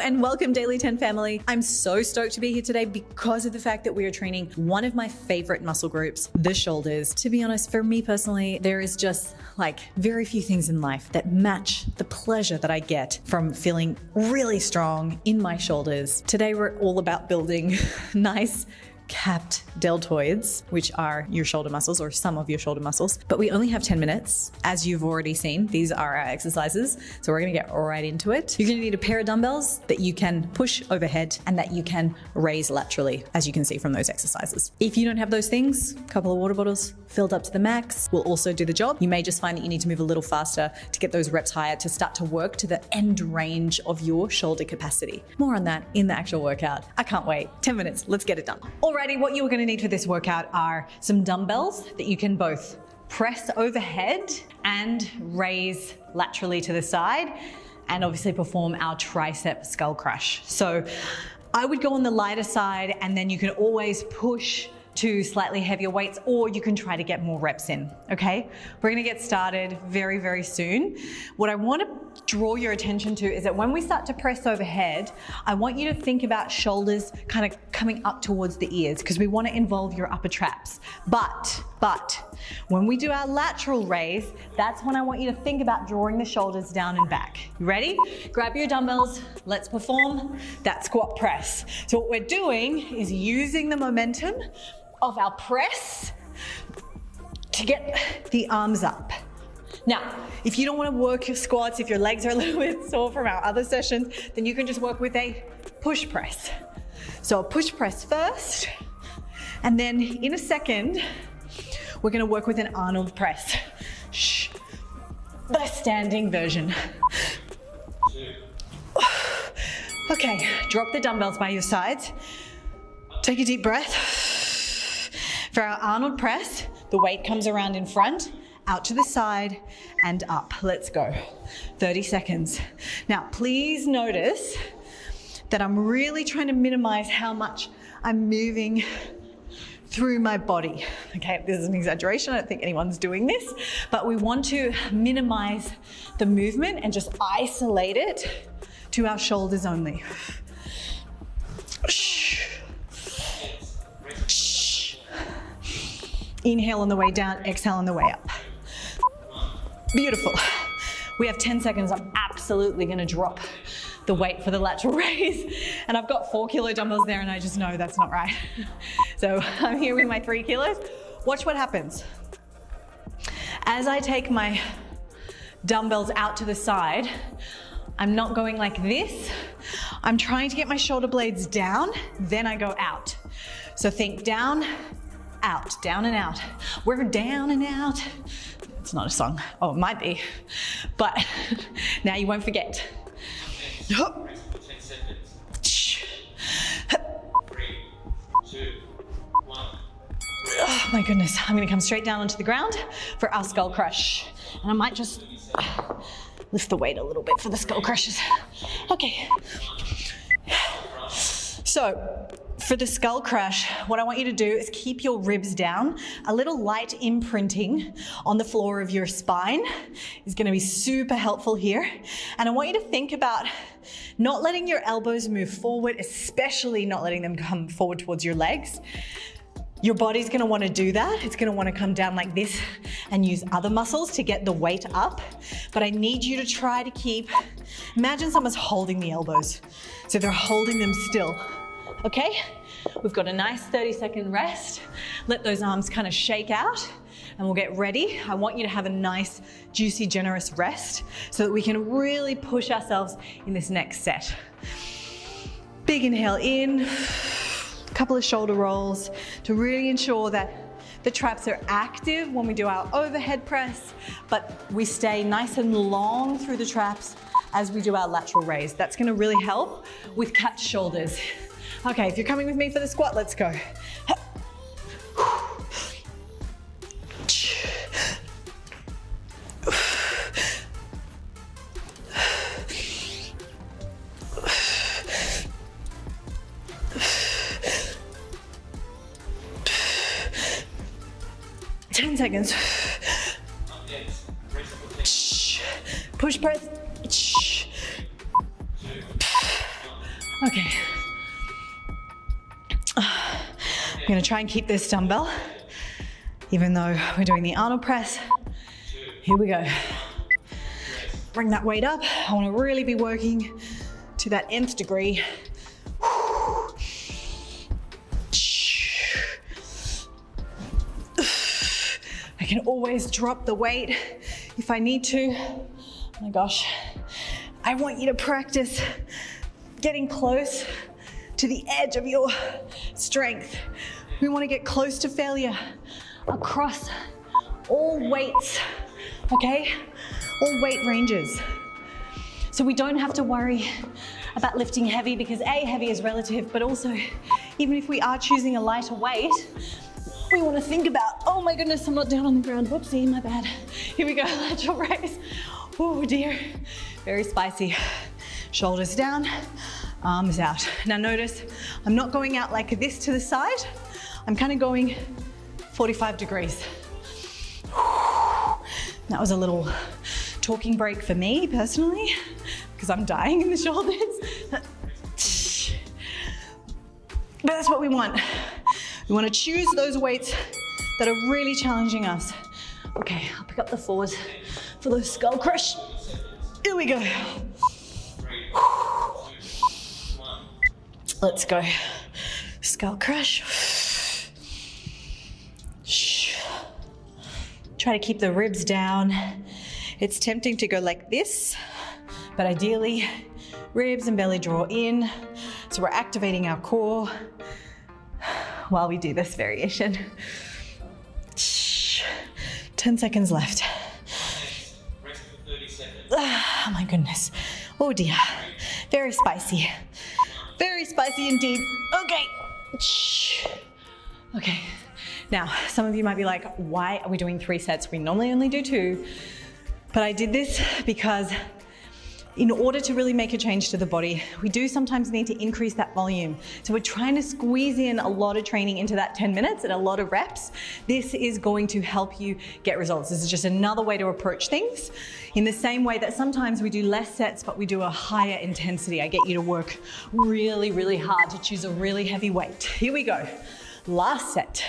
and welcome Daily 10 family. I'm so stoked to be here today because of the fact that we are training one of my favorite muscle groups, the shoulders. To be honest, for me personally, there is just like very few things in life that match the pleasure that I get from feeling really strong in my shoulders. Today, we're all about building nice capped deltoids, which are your shoulder muscles or some of your shoulder muscles. But we only have 10 minutes. As you've already seen, these are our exercises. So we're gonna get right into it. You're gonna need a pair of dumbbells that you can push overhead and that you can raise laterally, as you can see from those exercises. If you don't have those things, a couple of water bottles filled up to the max will also do the job. You may just find that you need to move a little faster to get those reps higher to start to work to the end range of your shoulder capacity. More on that in the actual workout. I can't wait. 10 minutes, let's get it done. Alrighty, what you're gonna need for this workout are some dumbbells that you can both press overhead and raise laterally to the side, and obviously perform our tricep skull crush. So I would go on the lighter side, and then you can always push to slightly heavier weights, or you can try to get more reps in, okay? We're gonna get started very, very soon. What I wanna draw your attention to is that when we start to press overhead, I want you to think about shoulders kind of coming up towards the ears because we wanna involve your upper traps. But when we do our lateral raise, that's when I want you to think about drawing the shoulders down and back. You ready? Grab your dumbbells, let's perform that squat press. So what we're doing is using the momentum of our press to get the arms up. Now, if you don't want to work your squats, if your legs are a little bit sore from our other sessions, then you can just work with a push press. So a push press first, and then in a second, we're going to work with an Arnold press. Shh. The standing version. Okay, drop the dumbbells by your sides. Take a deep breath. For our Arnold press, the weight comes around in front, out to the side, and up. Let's go. 30 seconds. Now, please notice that I'm really trying to minimize how much I'm moving through my body. Okay, this is an exaggeration. I don't think anyone's doing this, but we want to minimize the movement and just isolate it to our shoulders only. Inhale on the way down, exhale on the way up. Beautiful. We have 10 seconds. I'm absolutely gonna drop the weight for the lateral raise. And I've got 4 kilo dumbbells there and I just know that's not right. So I'm here with my 3 kilos. Watch what happens. As I take my dumbbells out to the side, I'm not going like this. I'm trying to get my shoulder blades down, then I go out. So think down, out, down and out. We're down and out. It's not a song. Oh, it might be. But now you won't forget. 10 seconds. 3, 2, 1. Oh my goodness. I'm gonna come straight down onto the ground for our skull crush. And I might just lift the weight a little bit for the skull crushes. Okay. So, for the skull crush, what I want you to do is keep your ribs down. A little light imprinting on the floor of your spine is going to be super helpful here. And I want you to think about not letting your elbows move forward, especially not letting them come forward towards your legs. Your body's going to want to do that. It's going to want to come down like this and use other muscles to get the weight up. But I need you to try to imagine someone's holding the elbows. So they're holding them still. Okay, we've got a nice 30-second rest. Let those arms kind of shake out and we'll get ready. I want you to have a nice, juicy, generous rest so that we can really push ourselves in this next set. Big inhale in, a couple of shoulder rolls to really ensure that the traps are active when we do our overhead press, but we stay nice and long through the traps as we do our lateral raise. That's gonna really help with capped shoulders. Okay, if you're coming with me for the squat, let's go. 10 seconds. Push, press. Okay. I'm gonna try and keep this dumbbell, even though we're doing the Arnold press. Here we go. Bring that weight up. I wanna really be working to that nth degree. I can always drop the weight if I need to. Oh my gosh. I want you to practice getting close to the edge of your strength. We want to get close to failure across all weights, okay? All weight ranges. So we don't have to worry about lifting heavy because A, heavy is relative, but also even if we are choosing a lighter weight, we want to think about, oh my goodness, I'm not down on the ground. Whoopsie, my bad. Here we go, lateral raise. Oh dear, very spicy. Shoulders down, arms out. Now notice, I'm not going out like this to the side. I'm kind of going 45 degrees. That was a little talking break for me personally, because I'm dying in the shoulders. But that's what we want. We want to choose those weights that are really challenging us. Okay, I'll pick up the fours for the skull crush. Here we go. Let's go. Skull crush. Try to keep the ribs down. It's tempting to go like this, but ideally, ribs and belly draw in. So we're activating our core while we do this variation. 10 seconds left. Oh my goodness. Oh dear. Very spicy. Very spicy indeed. Okay. Okay. Now, some of you might be like, why are we doing 3 sets? We normally only do 2. But I did this because in order to really make a change to the body, we do sometimes need to increase that volume. So we're trying to squeeze in a lot of training into that 10 minutes and a lot of reps. This is going to help you get results. This is just another way to approach things. In the same way that sometimes we do less sets, but we do a higher intensity. I get you to work really, really hard to choose a really heavy weight. Here we go. Last set.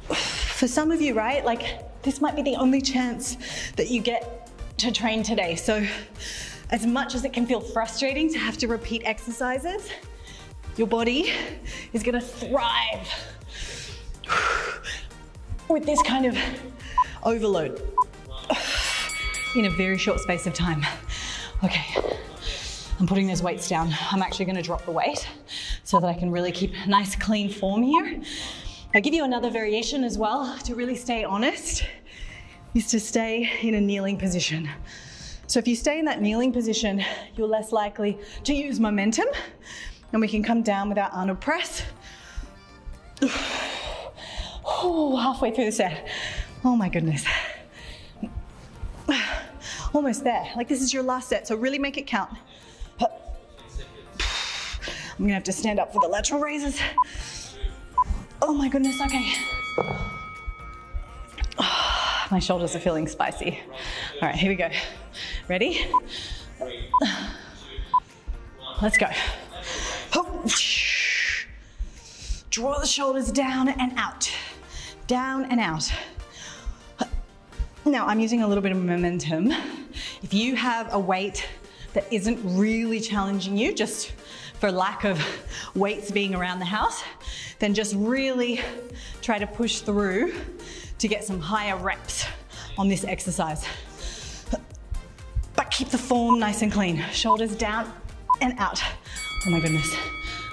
For some of you, right, like this might be the only chance that you get to train today. So as much as it can feel frustrating to have to repeat exercises, your body is gonna thrive with this kind of overload in a very short space of time. Okay, I'm putting those weights down. I'm actually gonna drop the weight so that I can really keep a nice clean form here. I'll give you another variation as well to really stay honest, is to stay in a kneeling position. So if you stay in that kneeling position, you're less likely to use momentum, and we can come down with our Arnold press. Oh, halfway through the set. Oh my goodness. Almost there. Like this is your last set, so really make it count. I'm gonna have to stand up for the lateral raises. Oh my goodness, okay. Oh, my shoulders are feeling spicy. All right, here we go. Ready? Let's go. Draw the shoulders down and out. Down and out. Now, I'm using a little bit of momentum. If you have a weight that isn't really challenging you, just for lack of weights being around the house, then just really try to push through to get some higher reps on this exercise. But keep the form nice and clean. Shoulders down and out. Oh my goodness.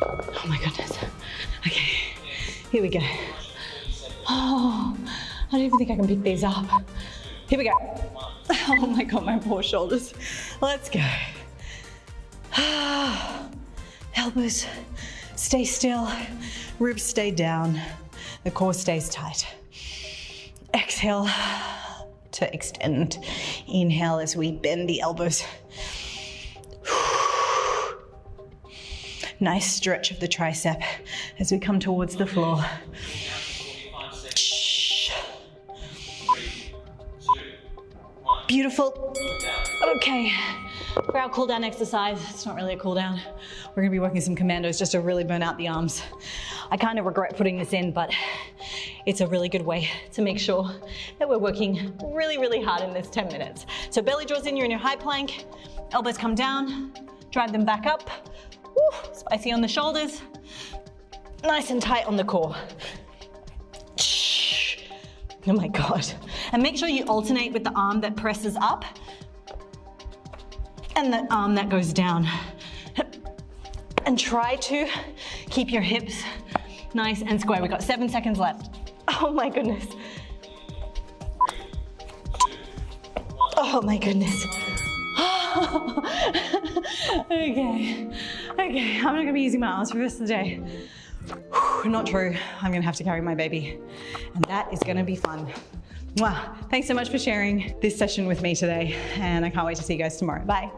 Oh my goodness. Okay, here we go. Oh, I don't even think I can pick these up. Here we go. Oh my God, my poor shoulders. Let's go. Elbows stay still, ribs stay down, the core stays tight. Exhale to extend. Inhale as we bend the elbows. Nice stretch of the tricep as we come towards the floor. Beautiful. Okay, for our cool down exercise, it's not really a cool down. We're gonna be working some commandos just to really burn out the arms. I kind of regret putting this in, but it's a really good way to make sure that we're working really, really hard in this 10 minutes. So belly draws in, you're in your high plank, elbows come down, drive them back up. Woo, spicy on the shoulders, nice and tight on the core. Oh my God. And make sure you alternate with the arm that presses up and the arm that goes down. And try to keep your hips nice and square. We've got 7 seconds left. Oh my goodness. Oh my goodness. Okay, I'm not gonna be using my arms for the rest of the day. Not true, I'm gonna have to carry my baby, and that is gonna be fun. Wow, thanks so much for sharing this session with me today, and I can't wait to see you guys tomorrow. Bye.